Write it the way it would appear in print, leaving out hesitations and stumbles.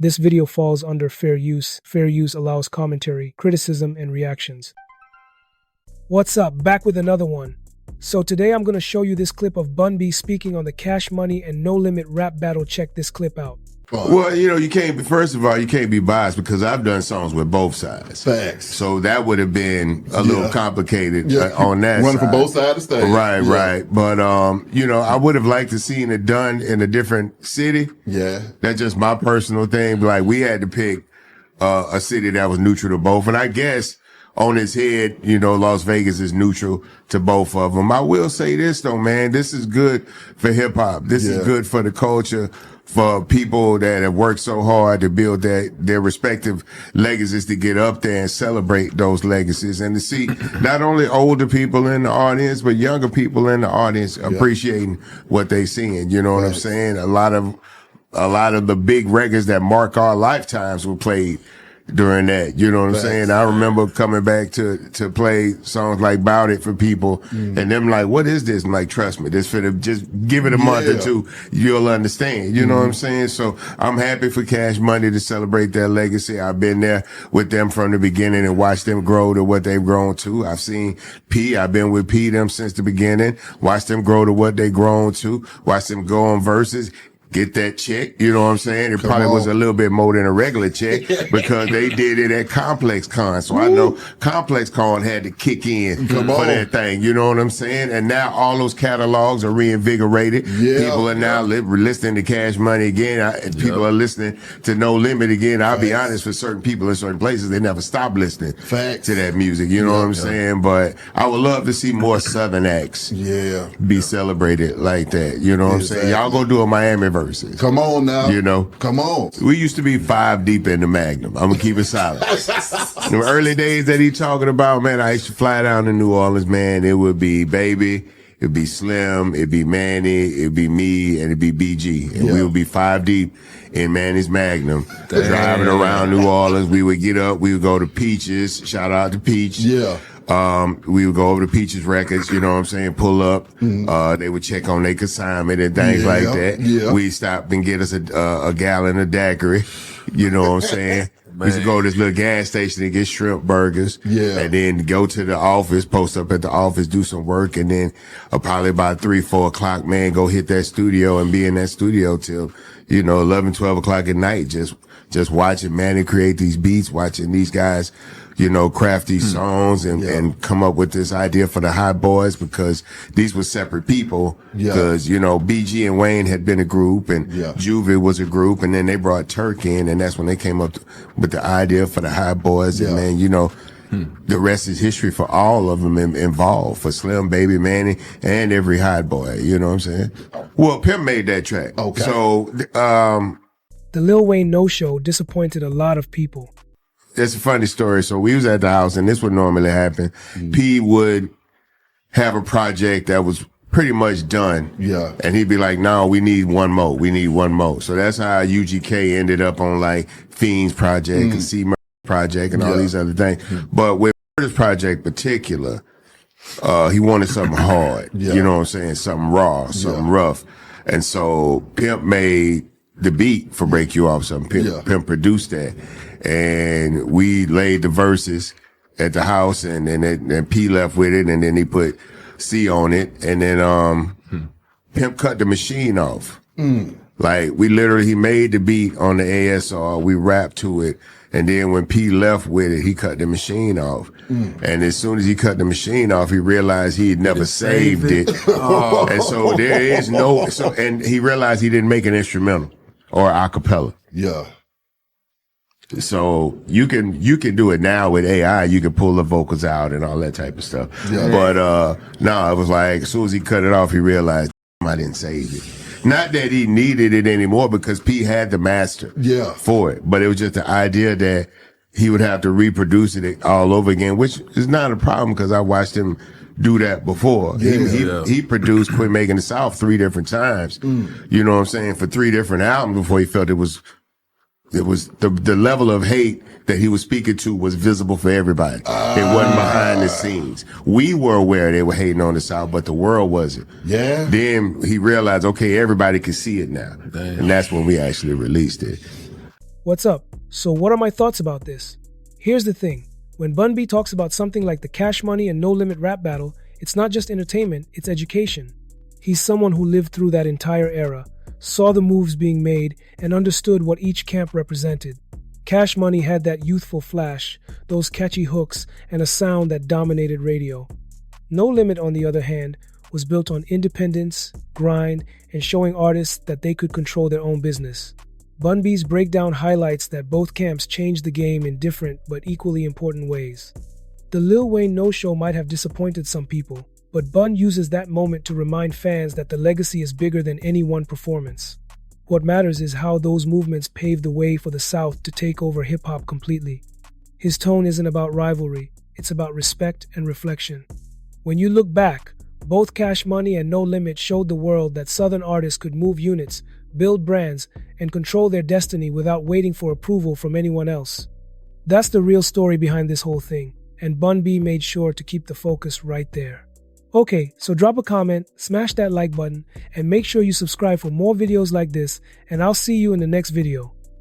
This video falls under fair use. Fair use allows commentary, criticism, and reactions. What's up? Back with another one. So today I'm going to show you this clip of Bun B speaking on the Cash Money and No Limit rap battle. Check this clip out. Well, you know, you can't be, first of all, you can't be biased because I've done songs with both sides. Facts. So that would have been a little complicated on that Running side. from both sides of the stage. Right, right. But, you know, I would have liked to seen it done in a different city. Yeah. That's just my personal thing. Like, we had to pick a city that was neutral to both. And I guess on its head, you know, Las Vegas is neutral to both of them. I will say this, though, man. This is good for hip-hop. This is good for the culture, for people that have worked so hard to build their respective legacies, to get up there and celebrate those legacies, and to see not only older people in the audience, but younger people in the audience appreciating what they seeing. You know what I'm saying? A lot of the big records that mark our lifetimes were played during that. You know what I'm saying? I remember coming back to play songs like Bout It for people, and them like, what is this? I'm like, trust me, this for the, just give it a month or two, you'll understand. You know what I'm saying? So I'm happy for Cash Money to celebrate their legacy. I've been there with them from the beginning and watched them grow to what they've grown to. I've seen I've been with them since the beginning, watched them grow to what they've grown to, watched them go on Verzuz, get that check, you know what I'm saying? It probably was a little bit more than a regular check because they did it at Complex Con. So I know Complex Con had to kick in for that thing, you know what I'm saying? And now all those catalogs are reinvigorated. People are now listening to Cash Money again. People are listening to No Limit again. I'll be honest, for certain people in certain places, they never stop listening to that music, you know what I'm saying? But I would love to see more Southern acts be celebrated like that, you know what I'm saying? Y'all go do a Miami version. Come on now. You know? Come on. We used to be 5 deep in the Magnum. I'm gonna keep it solid. The early days that he talking about, man, I used to fly down to New Orleans, man. It would be Baby, it'd be Slim, it'd be Manny, it'd be me, and it'd be BG. And we would be 5 deep in Manny's Magnum, driving around New Orleans. We would get up, we would go to Peaches. Shout out to Peach. We would go over to Peaches Records, you know what I'm saying, pull up. They would check on their consignment and things like that. We'd stop and get us a gallon of daiquiri, you know what I'm saying. We used to go to this little gas station and get shrimp burgers. And then go to the office, post up at the office, do some work, and then probably about 3, 4 o'clock, man, go hit that studio and be in that studio till, you know, 11, 12 o'clock at night, just watching Manny create these beats, watching these guys, you know, craft these songs and come up with this idea for the Hot Boys, because these were separate people. Because, you know, BG and Wayne had been a group, and Juvie was a group, and then they brought Turk in, and that's when they came up with the idea for the Hot Boys. And then, you know, the rest is history for all of them involved, for Slim, Baby, Manny, and every Hot Boy. You know what I'm saying? Well, Pimp made that track. So, the Lil Wayne no-show disappointed a lot of people. It's a funny story. So we was at the house, and this would normally happen. P would have a project that was pretty much done. And he'd be like, no, we need one more. We need one more. So that's how UGK ended up on like Fiend's project and C project and all these other things. But with this project in particular, he wanted something hard. You know what I'm saying? Something raw, something rough. And so Pimp made the beat for Break You Off Something. Pimp produced that. And we laid the verses at the house, and then P left with it, and then he put C on it, and then Pimp cut the machine off. Like, he made the beat on the ASR, we rapped to it, and then when P left with it, he cut the machine off. And as soon as he cut the machine off, he realized he had never saved it. And so there is and he realized he didn't make an instrumental or a cappella. So you can do it now with AI. You can pull the vocals out and all that type of stuff. But no, it was like, as soon as he cut it off, he realized I didn't save it. Not that he needed it anymore, because P had the master for it. But it was just the idea that he would have to reproduce it all over again, which is not a problem, because I watched him do that before. He produced Quit Making the South 3 different times. You know what I'm saying? For 3 different albums before he felt it was the level of hate that he was speaking to was visible for everybody. It wasn't behind the scenes. We were aware they were hating on the South, but the world wasn't. Then he realized, okay, everybody can see it now. And that's when we actually released it. What's up? So what are my thoughts about this? Here's the thing. When Bun B talks about something like the Cash Money and No Limit rap battle, it's not just entertainment, it's education. He's someone who lived through that entire era, saw the moves being made, and understood what each camp represented. Cash Money had that youthful flash, those catchy hooks, and a sound that dominated radio. No Limit, on the other hand, was built on independence, grind, and showing artists that they could control their own business. Bun B's breakdown highlights that both camps changed the game in different but equally important ways. The Lil Wayne no-show might have disappointed some people, but Bun uses that moment to remind fans that the legacy is bigger than any one performance. What matters is how those movements paved the way for the South to take over hip-hop completely. His tone isn't about rivalry, it's about respect and reflection. When you look back, both Cash Money and No Limit showed the world that Southern artists could move units, build brands, and control their destiny without waiting for approval from anyone else. That's the real story behind this whole thing, and Bun B made sure to keep the focus right there. Okay, so drop a comment, smash that like button, and make sure you subscribe for more videos like this, and I'll see you in the next video.